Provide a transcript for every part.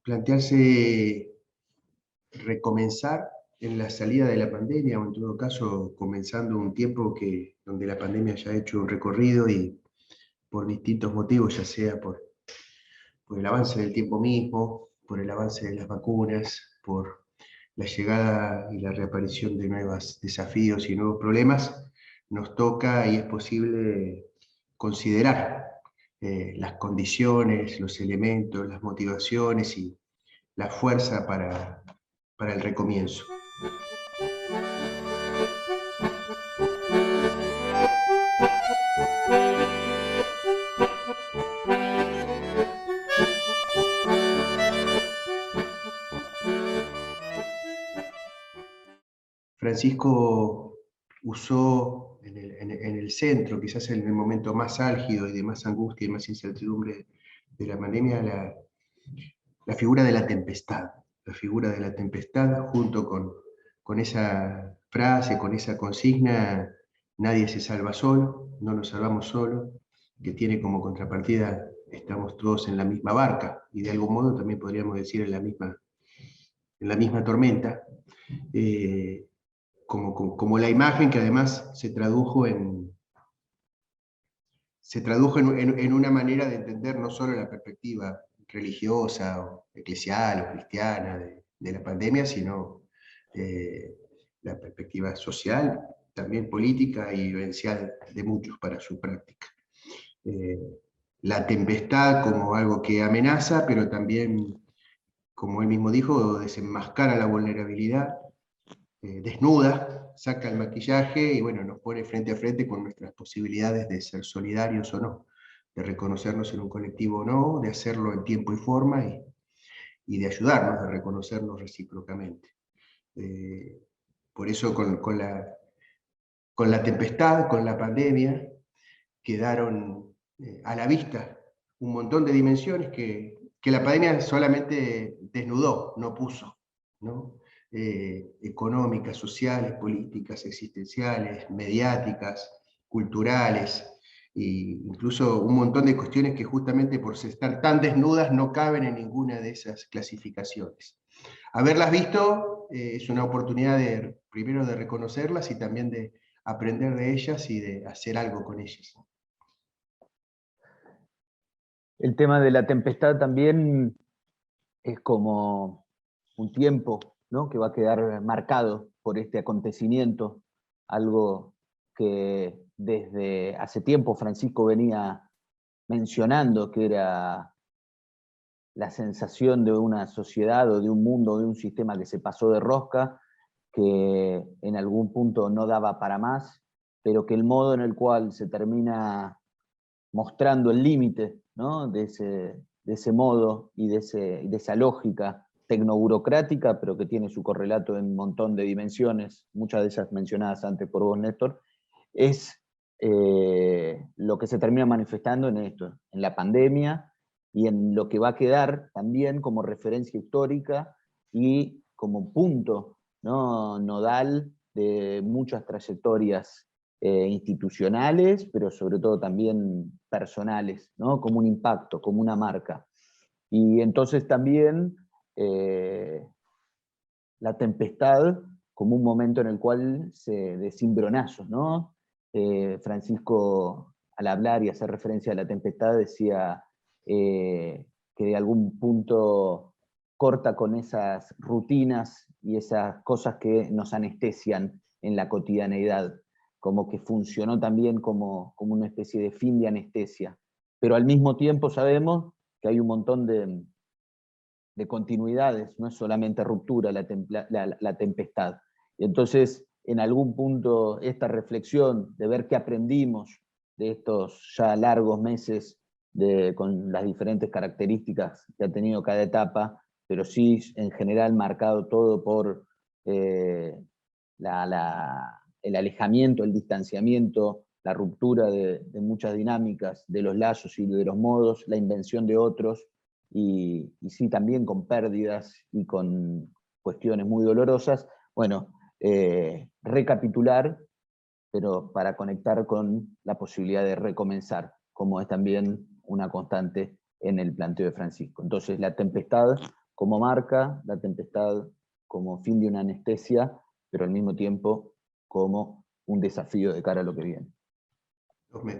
Plantearse recomenzar en la salida de la pandemia, o en todo caso comenzando un tiempo donde la pandemia ya ha hecho un recorrido y por distintos motivos, ya sea por el avance del tiempo mismo, por el avance de las vacunas, por la llegada y la reaparición de nuevos desafíos y nuevos problemas, nos toca y es posible considerar las condiciones, los elementos, las motivaciones y la fuerza para el recomienzo. Francisco usó en el centro, quizás en el momento más álgido y de más angustia y más incertidumbre de la pandemia, la figura de la tempestad. La figura de la tempestad junto con esa frase, con esa consigna, nadie se salva solo, no nos salvamos solo, que tiene como contrapartida, estamos todos en la misma barca, y de algún modo también podríamos decir en la misma tormenta. Como la imagen que además se tradujo en una manera de entender no solo la perspectiva religiosa o eclesial o cristiana de la pandemia, sino la perspectiva social, también política y vivencial de muchos para su práctica. Eh, la tempestad como algo que amenaza, pero también, como él mismo dijo, desenmascara la vulnerabilidad, desnuda, saca el maquillaje y bueno, nos pone frente a frente con nuestras posibilidades de ser solidarios o no, de reconocernos en un colectivo o no, de hacerlo en tiempo y forma y de ayudarnos, de reconocernos recíprocamente. Por eso con la tempestad, con la pandemia, quedaron a la vista un montón de dimensiones que la pandemia solamente desnudó, no puso, ¿no? Económicas, sociales, políticas, existenciales, mediáticas, culturales, e incluso un montón de cuestiones que justamente por estar tan desnudas no caben en ninguna de esas clasificaciones. Haberlas visto es una oportunidad primero de reconocerlas y también de aprender de ellas y de hacer algo con ellas. El tema de la tempestad también es como un tiempo, ¿no?, que va a quedar marcado por este acontecimiento, algo que desde hace tiempo Francisco venía mencionando, que era la sensación de una sociedad o de un mundo, de un sistema que se pasó de rosca, que en algún punto no daba para más, pero que el modo en el cual se termina mostrando el límite, ¿no?, de ese modo y de esa lógica tecnoburocrática, pero que tiene su correlato en un montón de dimensiones, muchas de esas mencionadas antes por vos, Néstor, es lo que se termina manifestando en esto, en la pandemia y en lo que va a quedar también como referencia histórica y como punto, ¿no?, nodal de muchas trayectorias institucionales, pero sobre todo también personales, ¿no?, como un impacto, como una marca. Y entonces también la tempestad como un momento en el cual de cimbronazos, ¿no? Francisco, al hablar y hacer referencia a la tempestad, decía que de algún punto corta con esas rutinas y esas cosas que nos anestesian en la cotidianeidad, como que funcionó también como una especie de fin de anestesia. Pero al mismo tiempo sabemos que hay un montón de continuidades, no es solamente ruptura la tempestad. Y entonces, en algún punto, esta reflexión de ver qué aprendimos de estos ya largos meses con las diferentes características que ha tenido cada etapa, pero sí en general marcado todo por el alejamiento, el distanciamiento la ruptura de muchas dinámicas, de los lazos y de los modos, la invención de otros, y sí también con pérdidas y con cuestiones muy dolorosas. Bueno, recapitular, pero para conectar con la posibilidad de recomenzar, como es también una constante en el planteo de Francisco. Entonces, la tempestad como marca, la tempestad como fin de una anestesia, pero al mismo tiempo como un desafío de cara a lo que viene.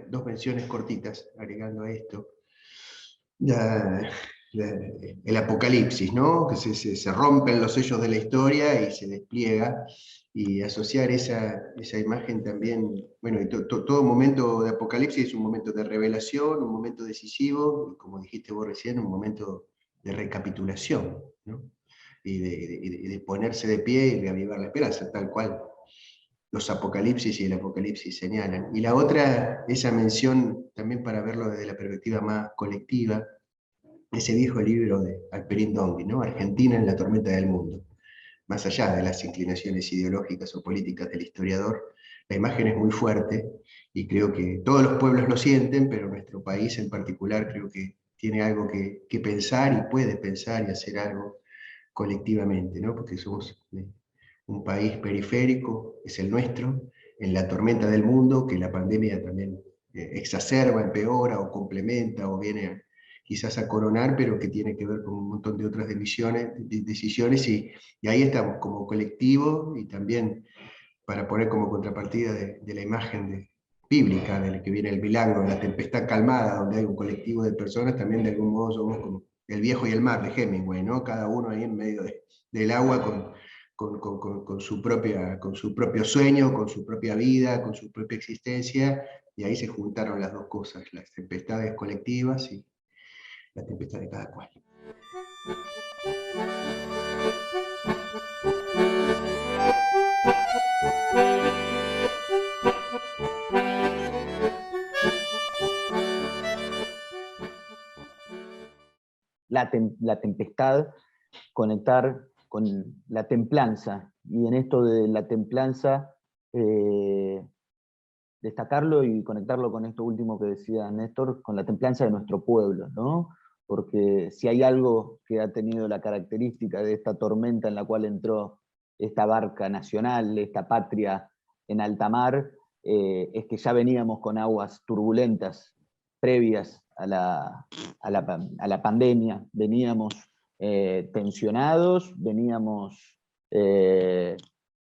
Dos menciones cortitas, agregando a esto. El apocalipsis, ¿no? Que se rompen los sellos de la historia y se despliega, y asociar esa imagen también, bueno, y todo momento de apocalipsis es un momento de revelación, un momento decisivo, y como dijiste vos recién, un momento de recapitulación, ¿no? Y de ponerse de pie y reavivar la esperanza, tal cual los apocalipsis y el apocalipsis señalan. Y la otra, esa mención también para verlo desde la perspectiva más colectiva, ese viejo libro de Alperín Dongui, ¿no? Argentina en la tormenta del mundo. Más allá de las inclinaciones ideológicas o políticas del historiador, la imagen es muy fuerte y creo que todos los pueblos lo sienten, pero nuestro país en particular creo que tiene algo que pensar y puede pensar y hacer algo colectivamente, ¿no? Porque somos un país periférico, es el nuestro, en la tormenta del mundo, que la pandemia también exacerba, empeora o complementa o viene quizás a coronar, pero que tiene que ver con un montón de otras decisiones, y ahí estamos como colectivo, y también para poner como contrapartida de la imagen bíblica, de la que viene el milagro, la tempestad calmada, donde hay un colectivo de personas, también de algún modo somos como el viejo y el mar de Hemingway, ¿no? Cada uno ahí en medio del agua con su propio sueño, con su propia vida, con su propia existencia, y ahí se juntaron las dos cosas, las tempestades colectivas y la tempestad de cada cual. La tempestad, conectar con la templanza, y en esto de la templanza, destacarlo y conectarlo con esto último que decía Néstor, con la templanza de nuestro pueblo, ¿no? Porque si hay algo que ha tenido la característica de esta tormenta en la cual entró esta barca nacional, esta patria en alta mar, es que ya veníamos con aguas turbulentas previas a la pandemia, veníamos tensionados, veníamos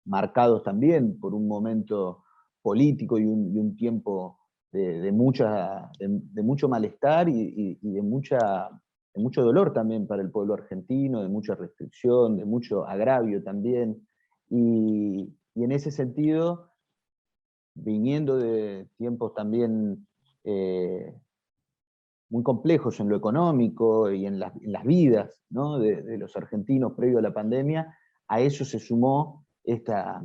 marcados también por un momento político y un tiempo de mucho malestar y de mucho dolor también para el pueblo argentino, de mucha restricción, de mucho agravio también. Y en ese sentido, viniendo de tiempos también muy complejos en lo económico y en las vidas, ¿no? de los argentinos previo a la pandemia, a eso se sumó esta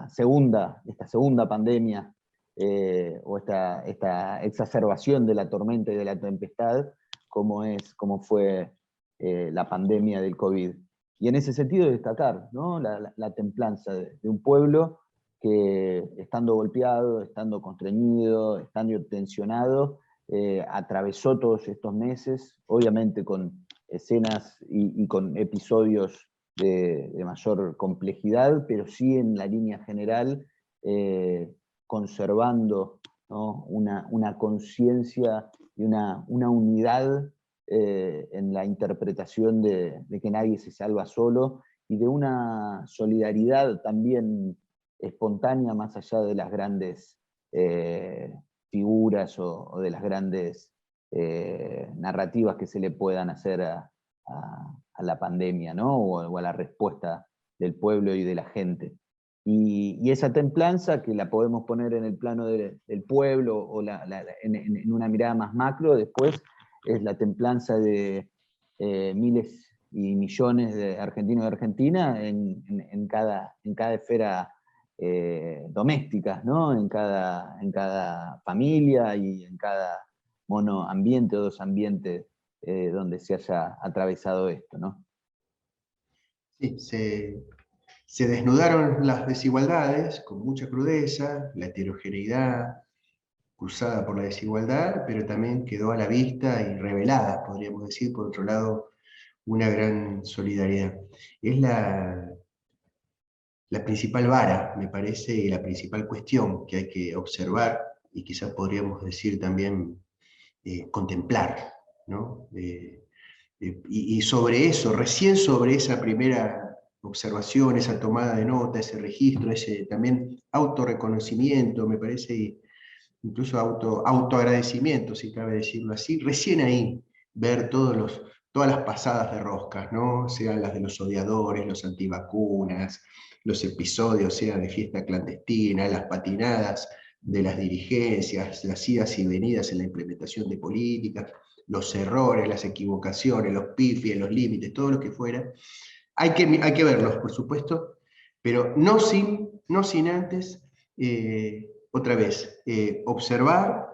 segunda pandemia, o esta exacerbación de la tormenta y de la tempestad, como fue la pandemia del COVID. Y en ese sentido destacar, ¿no? la templanza de un pueblo que, estando golpeado, estando constreñido, estando tensionado, atravesó todos estos meses, obviamente con escenas y con episodios de mayor complejidad, pero sí en la línea general, conservando, ¿no? una conciencia y una unidad en la interpretación de que nadie se salva solo, y de una solidaridad también espontánea, más allá de las grandes figuras o de las grandes narrativas que se le puedan hacer a la pandemia, ¿no? o a la respuesta del pueblo y de la gente. Y esa templanza, que la podemos poner en el plano del pueblo o en una mirada más macro, después es la templanza de miles y millones de argentinos y argentinas en cada esfera doméstica, ¿no? en cada familia y en cada monoambiente o dos ambientes donde se haya atravesado esto, ¿no? Sí, Se desnudaron las desigualdades con mucha crudeza, la heterogeneidad cruzada por la desigualdad, pero también quedó a la vista y revelada, podríamos decir, por otro lado, una gran solidaridad. Es la principal vara, me parece, y la principal cuestión que hay que observar, y quizás podríamos decir también contemplar, ¿no? Y sobre eso, recién sobre esa primera observación, esa tomada de nota, ese registro, ese también autorreconocimiento, me parece, y incluso autoagradecimiento, si cabe decirlo así, recién ahí ver todas las pasadas de roscas, ¿no? Sean las de los odiadores, los antivacunas, los episodios, sean de fiesta clandestina, las patinadas de las dirigencias, las idas y venidas en la implementación de políticas, los errores, las equivocaciones, los pifies, los límites, todo lo que fuera. Hay que verlos, por supuesto, pero no sin antes, otra vez, observar,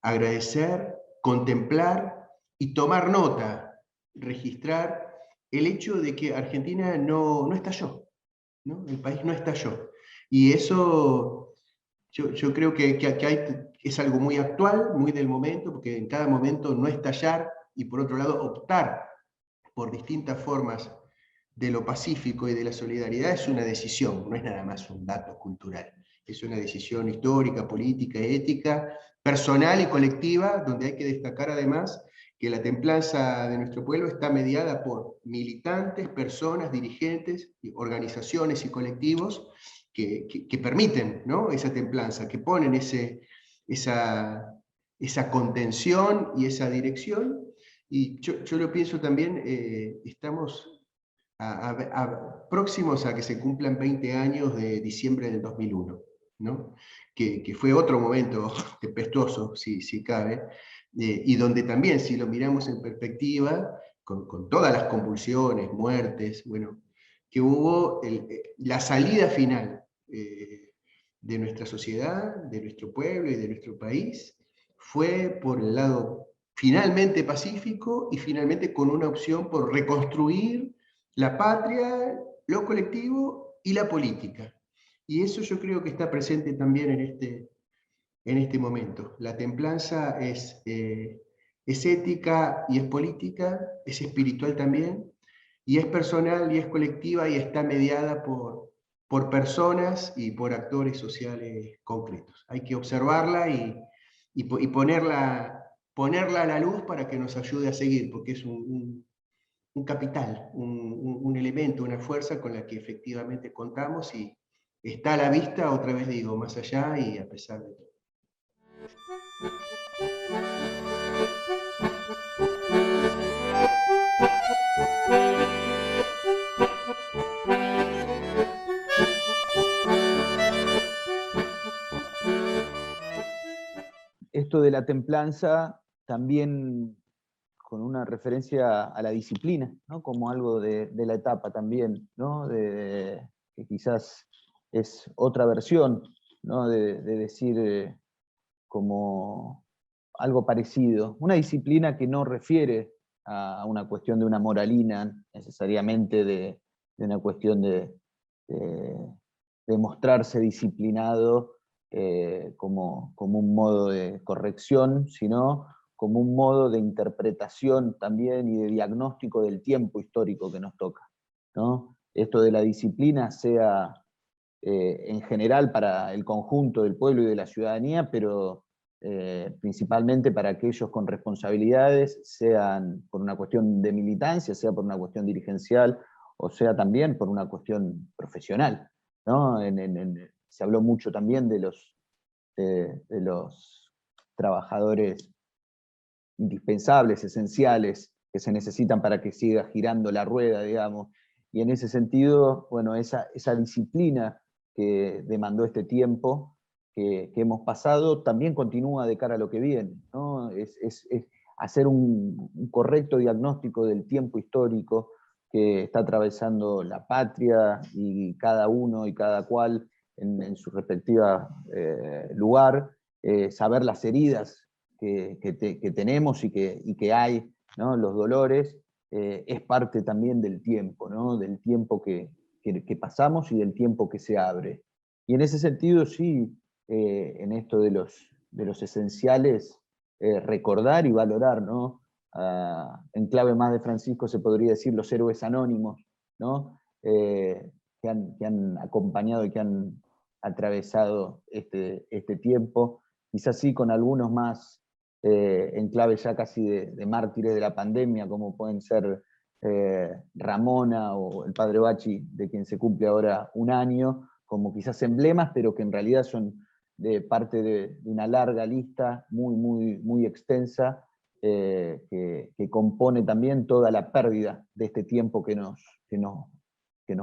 agradecer, contemplar y tomar nota, registrar el hecho de que Argentina no estalló, ¿no? El país no estalló. Y eso yo creo que es algo muy actual, muy del momento, porque en cada momento no estallar y por otro lado optar por distintas formas de lo pacífico y de la solidaridad es una decisión, no es nada más un dato cultural. Es una decisión histórica, política, ética, personal y colectiva, donde hay que destacar además que la templanza de nuestro pueblo está mediada por militantes, personas, dirigentes, organizaciones y colectivos que permiten, ¿no?, esa templanza, que ponen esa contención y esa dirección. Y yo lo pienso también, estamos próximos a que se cumplan 20 años de diciembre del 2001, ¿no? Que fue otro momento tempestuoso, si cabe, y donde también, si lo miramos en perspectiva, con todas las convulsiones, muertes, bueno, que hubo la salida final de nuestra sociedad, de nuestro pueblo y de nuestro país, fue por el lado finalmente pacífico y finalmente con una opción por reconstruir la patria, lo colectivo y la política. Y eso yo creo que está presente también en este momento. La templanza es ética y es política, es espiritual también, y es personal y es colectiva y está mediada por personas y por actores sociales concretos. Hay que observarla y ponerla a la luz para que nos ayude a seguir, porque es un capital, un elemento, una fuerza con la que efectivamente contamos y está a la vista, otra vez digo, más allá y a pesar de todo. Esto de la templanza también con una referencia a la disciplina, ¿no?, como algo de la etapa también, ¿no?, que quizás es otra versión, ¿no?, de decir como algo parecido. Una disciplina que no refiere a una cuestión de una moralina, necesariamente de una cuestión de mostrarse disciplinado como un modo de corrección, sino como un modo de interpretación también y de diagnóstico del tiempo histórico que nos toca, ¿no? Esto de la disciplina sea en general para el conjunto del pueblo y de la ciudadanía, pero principalmente para aquellos con responsabilidades, sean por una cuestión de militancia, sea por una cuestión dirigencial, o sea también por una cuestión profesional, ¿no? Se habló mucho también de los trabajadores indispensables, esenciales, que se necesitan para que siga girando la rueda, digamos. Y en ese sentido, bueno, esa disciplina que demandó este tiempo que hemos pasado, también continúa de cara a lo que viene, ¿no? Es hacer un correcto diagnóstico del tiempo histórico que está atravesando la patria y cada uno y cada cual en su respectiva lugar, saber las heridas que tenemos y que hay, ¿no?, los dolores, es parte también del tiempo, ¿no?, del tiempo que que pasamos y del tiempo que se abre. Y en ese sentido, sí, en esto de los esenciales, recordar y valorar, ¿no? En clave más de Francisco se podría decir los héroes anónimos, ¿no? Que han acompañado y que han atravesado este tiempo, quizás sí con algunos más en clave ya casi de mártires de la pandemia, como pueden ser Ramona o el padre Bachi, de quien se cumple ahora un año, como quizás emblemas, pero que en realidad son de parte de una larga lista muy, muy, muy extensa, que compone también toda la pérdida de este tiempo que nos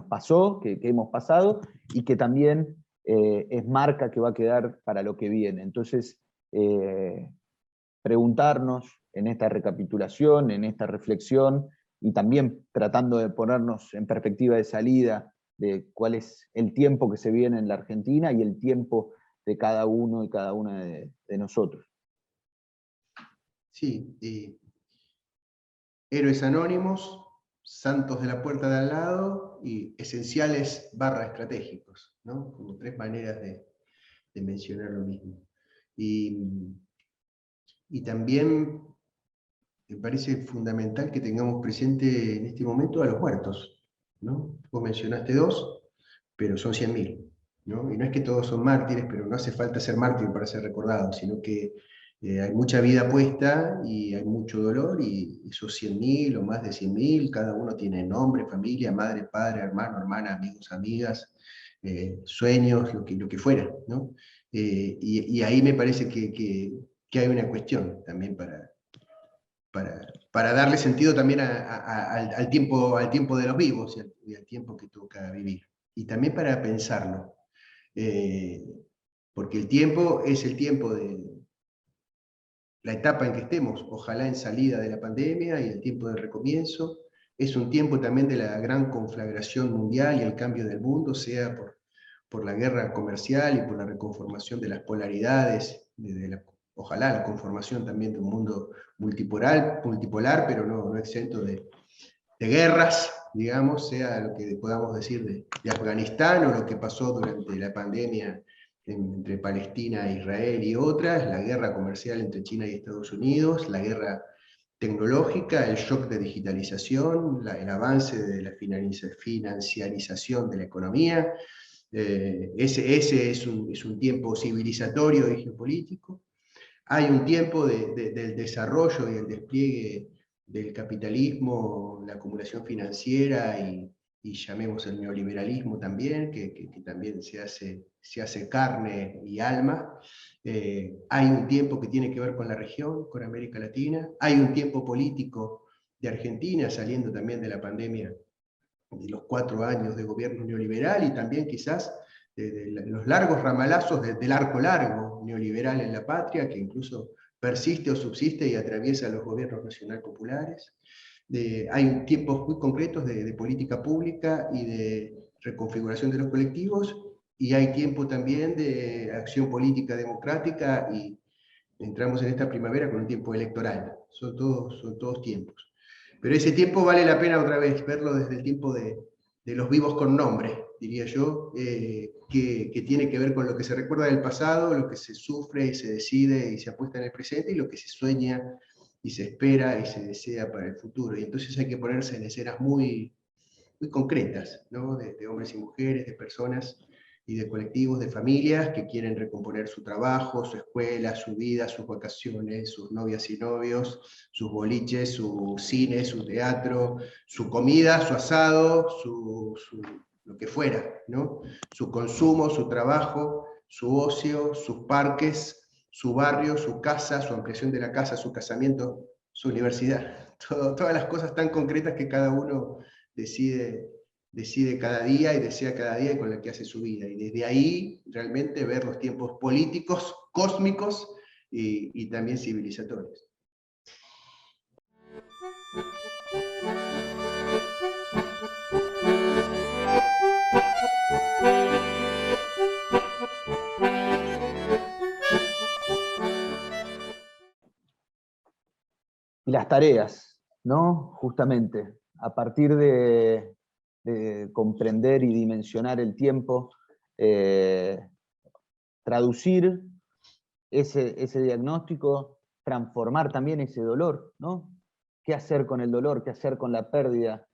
pasó, que hemos pasado, y que también es marca que va a quedar para lo que viene. Entonces, preguntarnos en esta recapitulación, en esta reflexión, y también tratando de ponernos en perspectiva de salida de cuál es el tiempo que se viene en la Argentina y el tiempo de cada uno y cada una de nosotros. Sí, héroes anónimos, santos de la puerta de al lado y esenciales / estratégicos, ¿no? Como tres maneras de mencionar lo mismo. Y también me parece fundamental que tengamos presente en este momento a los muertos, ¿no? Vos mencionaste 2, pero son 100.000, ¿no? Y no es que todos son mártires, pero no hace falta ser mártir para ser recordado, sino que hay mucha vida puesta y hay mucho dolor, y esos 100.000 o más de 100.000, cada uno tiene nombre, familia, madre, padre, hermano, hermana, amigos, amigas, sueños, lo que fuera, ¿no? Y ahí me parece que hay una cuestión también para darle sentido también al tiempo de los vivos y al tiempo que toca vivir. Y también para pensarlo, porque el tiempo es el tiempo de la etapa en que estemos, ojalá en salida de la pandemia, y el tiempo del recomienzo. Es un tiempo también de la gran conflagración mundial y el cambio del mundo, sea por la guerra comercial y por la reconformación de las polaridades, ojalá la conformación también de un mundo multipolar, pero no exento de guerras, digamos, sea lo que podamos decir de Afganistán o lo que pasó durante la pandemia entre Palestina e Israel y otras, la guerra comercial entre China y Estados Unidos, la guerra tecnológica, el shock de digitalización, el avance de la financiarización de la economía. Ese es un tiempo civilizatorio y geopolítico. Hay un tiempo del desarrollo y el despliegue del capitalismo, la acumulación financiera y llamemos el neoliberalismo también, que también se hace carne y alma. Hay un tiempo que tiene que ver con la región, con América Latina. Hay un tiempo político de Argentina, saliendo también de la pandemia, de los 4 años de gobierno neoliberal, y también quizás de los largos ramalazos del arco largo neoliberal en la patria, que incluso persiste o subsiste y atraviesa los gobiernos nacional populares. Hay tiempos muy concretos de política pública y de reconfiguración de los colectivos, y hay tiempo también de acción política democrática, y entramos en esta primavera con un tiempo electoral. Son todos tiempos. Pero ese tiempo vale la pena otra vez verlo desde el tiempo de los vivos con nombre, diría yo, que tiene que ver con lo que se recuerda del pasado, lo que se sufre y se decide y se apuesta en el presente, y lo que se sueña y se espera y se desea para el futuro. Y entonces hay que ponerse en escenas muy, muy concretas, ¿no? De hombres y mujeres, de personas y de colectivos, de familias que quieren recomponer su trabajo, su escuela, su vida, sus vacaciones, sus novias y novios, sus boliches, su cine, su teatro, su comida, su asado, lo que fuera, ¿no? Su consumo, su trabajo, su ocio, sus parques, su barrio, su casa, su ampliación de la casa, su casamiento, su universidad. Todas las cosas tan concretas que cada uno decide cada día y desea cada día, y con la que hace su vida. Y desde ahí realmente ver los tiempos políticos, cósmicos y también civilizatorios. Y las tareas, ¿no? Justamente, a partir de de comprender y dimensionar el tiempo, traducir ese diagnóstico, transformar también ese dolor, ¿no? ¿Qué hacer con el dolor? ¿Qué hacer con la pérdida?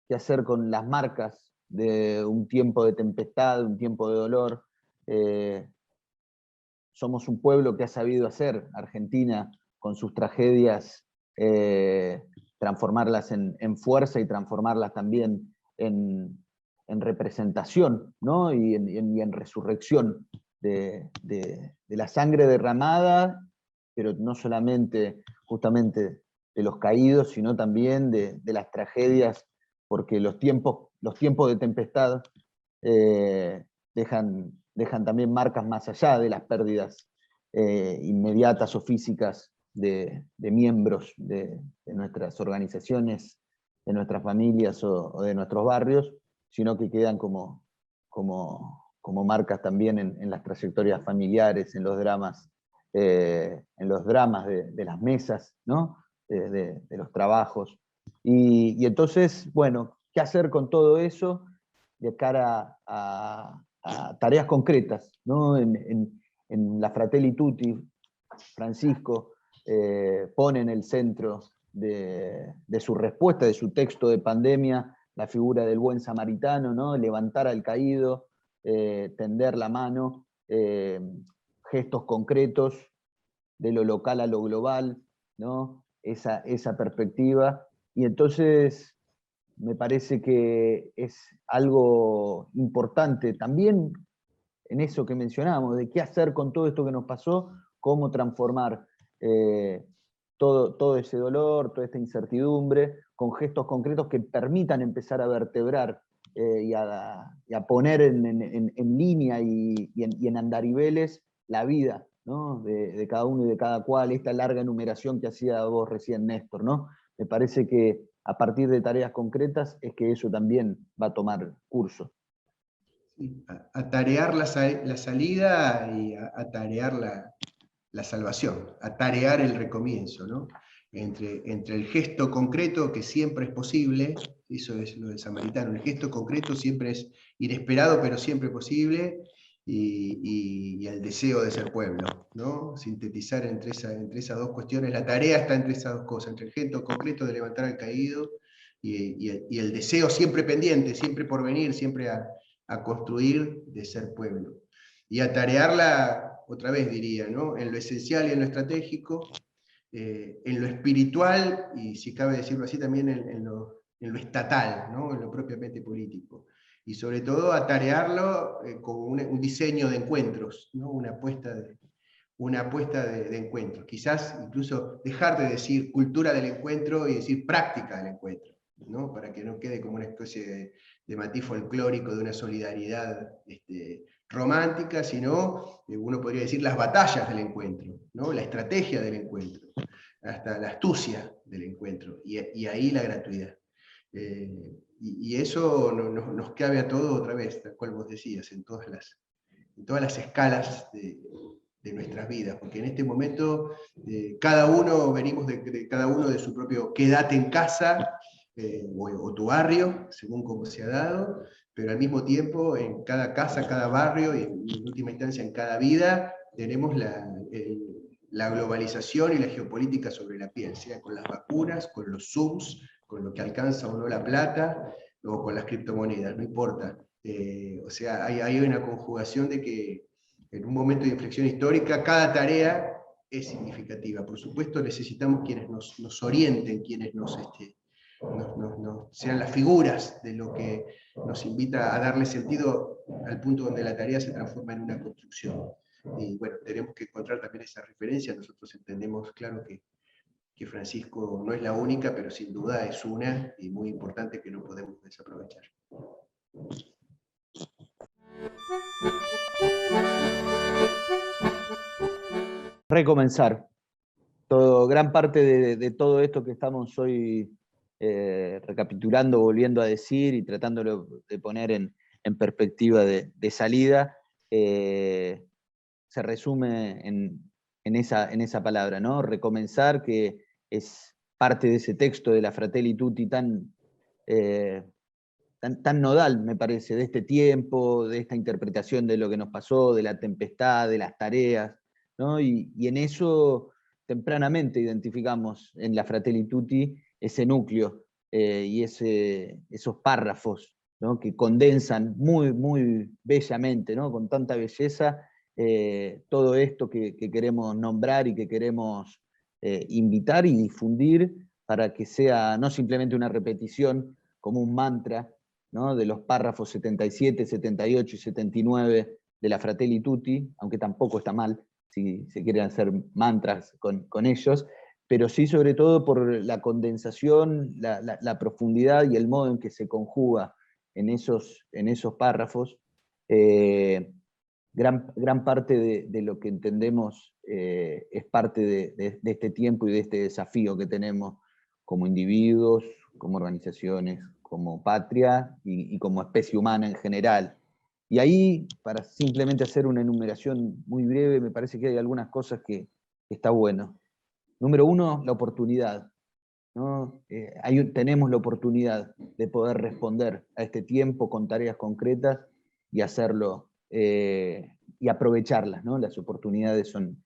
¿Qué hacer con las marcas de un tiempo de tempestad, un tiempo de dolor? Somos un pueblo que ha sabido hacer, Argentina, con sus tragedias, transformarlas en fuerza y transformarlas también en representación, ¿no? y en resurrección de la sangre derramada, pero no solamente justamente de los caídos, sino también de las tragedias, porque los tiempos de tempestad dejan también marcas más allá de las pérdidas inmediatas o físicas de miembros de nuestras organizaciones, de nuestras familias o de nuestros barrios, sino que quedan como marcas también en las trayectorias familiares, en los dramas de las mesas, ¿no? de los trabajos. Y entonces, bueno, ¿qué hacer con todo eso de cara a tareas concretas, ¿no? En la Fratelli Tutti, Francisco pone en el centro de su respuesta, de su texto de pandemia, la figura del buen samaritano, ¿no? Levantar al caído, tender la mano, gestos concretos, de lo local a lo global, ¿no? Esa perspectiva. Y entonces me parece que es algo importante también en eso que mencionamos, de qué hacer con todo esto que nos pasó, cómo transformar todo ese dolor, toda esta incertidumbre, con gestos concretos que permitan empezar a vertebrar y a poner en línea y en andariveles la vida, ¿no? de cada uno y de cada cual, esta larga enumeración que hacía vos recién, Néstor, ¿no? Me parece que a partir de tareas concretas es que eso también va a tomar curso. Sí, a tarear la salida y a tarear la salvación, a tarear el recomienzo, ¿no? Entre el gesto concreto, que siempre es posible, eso es lo del samaritano, el gesto concreto siempre es inesperado, pero siempre posible, y el deseo de ser pueblo, ¿no? Sintetizar entre esas dos cuestiones, la tarea está entre esas dos cosas, entre el gesto concreto de levantar al caído y el deseo siempre pendiente, siempre por venir, siempre a construir de ser pueblo. Y a tarearla, otra vez diría, ¿no? En lo esencial y en lo estratégico, en lo espiritual, y si cabe decirlo así, también en lo estatal, ¿no? En lo propiamente político. Y sobre todo a tarearlo con un diseño de encuentros, ¿no? Una apuesta de encuentros. Quizás incluso dejar de decir cultura del encuentro y decir práctica del encuentro, ¿no? Para que no quede como una especie de matiz folclórico de una solidaridad romántica, sino, uno podría decir, las batallas del encuentro, ¿no? La estrategia del encuentro, hasta la astucia del encuentro, y ahí la gratuidad. Y eso nos cabe a todo otra vez, tal cual vos decías, en todas las escalas de nuestras vidas, porque en este momento cada uno venimos cada uno de su propio quédate en casa, o tu barrio, según como se ha dado, pero al mismo tiempo en cada casa, cada barrio y en última instancia en cada vida tenemos la globalización y la geopolítica sobre la piel, sea con las vacunas, con los Zooms, con lo que alcanza o no la plata, o con las criptomonedas, no importa. O sea, hay una conjugación de que en un momento de inflexión histórica cada tarea es significativa. Por supuesto necesitamos quienes nos orienten, quienes sean las figuras de lo que nos invita a darle sentido al punto donde la tarea se transforma en una construcción. Y bueno, tenemos que encontrar también esa referencia. Nosotros entendemos, claro, que Francisco no es la única, pero sin duda es una y muy importante que no podemos desaprovechar. Recomenzar. Gran parte de todo esto que estamos hoy recapitulando, volviendo a decir y tratándolo de poner en perspectiva de salida, se resume en esa palabra, ¿no? Recomenzar, que es parte de ese texto de la Fratelli Tutti tan tan nodal, me parece, de este tiempo, de esta interpretación de lo que nos pasó, de la tempestad, de las tareas, ¿no? Y en eso tempranamente identificamos en la Fratelli Tutti ese núcleo y esos párrafos, ¿no? Que condensan muy, muy bellamente, ¿no? Con tanta belleza, todo esto que queremos nombrar y que queremos invitar y difundir para que sea no simplemente una repetición como un mantra, ¿no? De los párrafos 77, 78 y 79 de la Fratelli Tutti, aunque tampoco está mal si se quieren hacer mantras con ellos, pero sí sobre todo por la condensación, la profundidad y el modo en que se conjuga en esos párrafos. Gran parte de lo que entendemos es parte de este tiempo y de este desafío que tenemos como individuos, como organizaciones, como patria y como especie humana en general. Y ahí, para simplemente hacer una enumeración muy breve, me parece que hay algunas cosas que está bueno. Número uno, la oportunidad, ¿no? Tenemos la oportunidad de poder responder a este tiempo con tareas concretas y hacerlo y aprovecharlas, ¿no? Las oportunidades son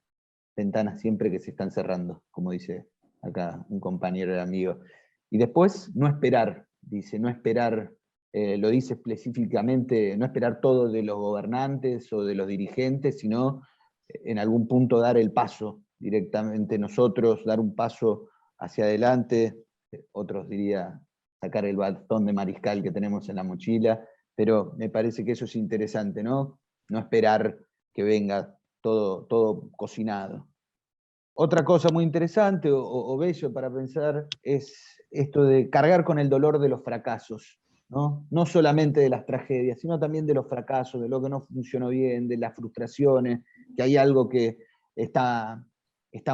ventanas siempre que se están cerrando, como dice acá un compañero y amigo. Y después, no esperar, dice, no esperar, lo dice específicamente, no esperar todo de los gobernantes o de los dirigentes, sino en algún punto dar el paso directamente nosotros, dar un paso hacia adelante, otros diría sacar el bastón de mariscal que tenemos en la mochila, pero me parece que eso es interesante, ¿no? No esperar que venga todo cocinado. Otra cosa muy interesante o bello para pensar es esto de cargar con el dolor de los fracasos, ¿no? No solamente de las tragedias, sino también de los fracasos, de lo que no funcionó bien, de las frustraciones, que hay algo que está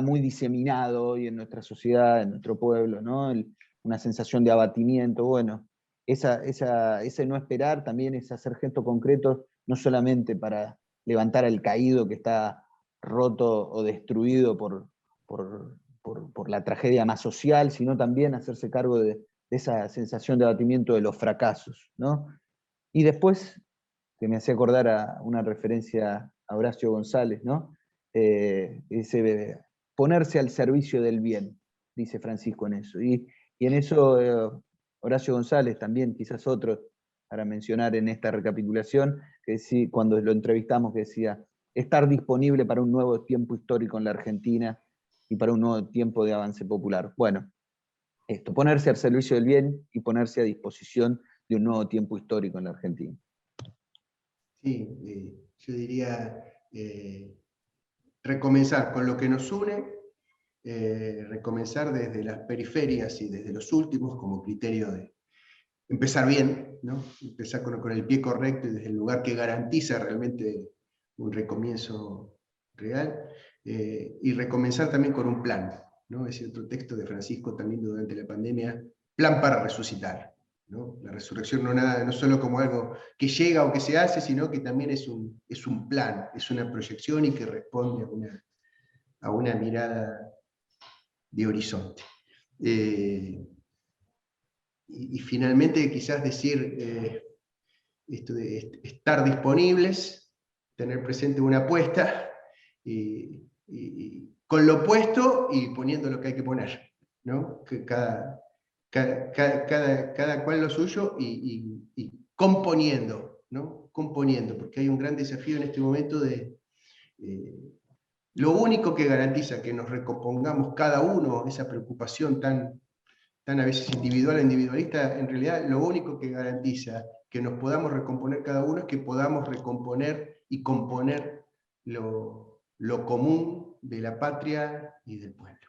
muy diseminado hoy en nuestra sociedad, en nuestro pueblo, ¿no? Una sensación de abatimiento. Bueno, ese no esperar también es hacer gestos concretos, no solamente para levantar al caído que está roto o destruido por la tragedia más social, sino también hacerse cargo de esa sensación de abatimiento de los fracasos, ¿no? Y después, que me hacía acordar a una referencia a Horacio González, ¿no? Dice, ponerse al servicio del bien, dice Francisco en eso. Y en eso Horacio González, también quizás otro, para mencionar en esta recapitulación, que sí, cuando lo entrevistamos, que decía, estar disponible para un nuevo tiempo histórico en la Argentina y para un nuevo tiempo de avance popular. Bueno, esto, ponerse al servicio del bien y ponerse a disposición de un nuevo tiempo histórico en la Argentina. Sí, yo diría recomenzar con lo que nos une, recomenzar desde las periferias y desde los últimos como criterio de empezar bien, ¿no? Empezar con el pie correcto y desde el lugar que garantiza realmente un recomienzo real, y recomenzar también con un plan, ¿no? Ese otro texto de Francisco también durante la pandemia, plan para resucitar, ¿no? La resurrección no solo como algo que llega o que se hace, sino que también es un plan, es una proyección y que responde a una mirada de horizonte. Y finalmente quizás decir esto de estar disponibles, tener presente una apuesta, y con lo puesto y poniendo lo que hay que poner, ¿no? Que cada cual lo suyo y componiendo, ¿no? Componiendo, porque hay un gran desafío en este momento de... lo único que garantiza que nos recompongamos cada uno, esa preocupación tan a veces individual e individualista, en realidad lo único que garantiza que nos podamos recomponer cada uno es que podamos recomponer y componer lo común de la patria y del pueblo.